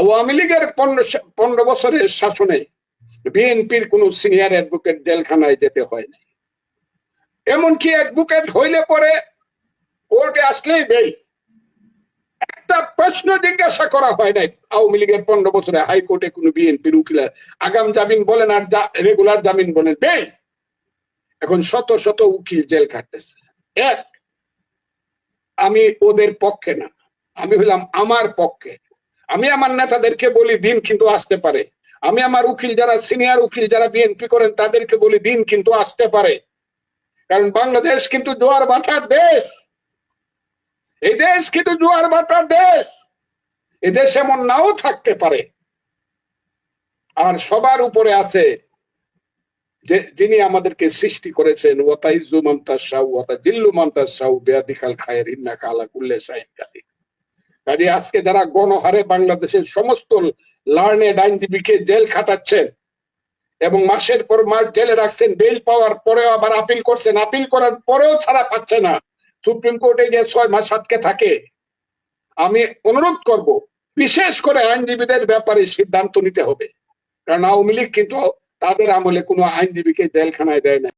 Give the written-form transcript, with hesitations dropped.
আওয়ামী লীগের 15 বছরের শাসনে বিএনপির কোন সিনিয়র অ্যাডভোকেট জেলখানায় যেতে হয় না। এমনকি অ্যাডভোকেট হইলে পরে কোর্টে আসলেই বেল। একটা প্রশ্ন জিজ্ঞাসা করা হয় নাই আওয়ামী লীগের 15 বছরে হাইকোর্টে কোন বিএনপির উকিল আগাম জামিন বলেন আর রেগুলার জামিন বলেন বেল। এখন শত শত উকিল জেল খাটতেছে। এক, আমি ওদের পক্ষে না, আমি হইলাম আমার পক্ষে। আমি আমার নেতাদেরকে বলি দিন কিন্তু আসতে পারে। আমি আমার উকিল যারা সিনিয়র উকিল যারা বিএনপি করেন তাদেরকে বলি দিন কিন্তু আসতে পারে। কারণ বাংলাদেশ কিন্তু জোয়ার ভাটার দেশ। এই দেশ কিন্তু জোয়ার ভাটার দেশ। এই দেশ এমন নাও থাকতে পারে। আর সবার উপরে আছে যে যিনি আমাদেরকে সৃষ্টি করেছেন, ওয়াতাইজু মান তাশাউ ওয়া তাজিল্লু মান তাশাউ বিয়াদিকাল খায়র ইন্নাকা আলা কুল্লি শাইইন কাদির। কাজে আজকে যারা গণহারে বাংলাদেশের সমস্ত লার্নেড আইনজীবীকে জেল খাটাচ্ছেন এবং মাসের পর মাস জেলে রাখছেন, বেল পাওয়ার পরেও আবার আপিল করছেন, আপিল করার পরেও ছাড়া পাচ্ছে না, সুপ্রিম কোর্টে গিয়ে 6 মাস আটকে থাকে, আমি অনুরোধ করব বিশেষ করে আইনজীবীদের ব্যাপারে সিদ্ধান্ত নিতে হবে। কারণ আওয়ামী লীগ কিন্তু তাদের আমলে কোনো আইনজীবীকে জেলখানায় দেয় না।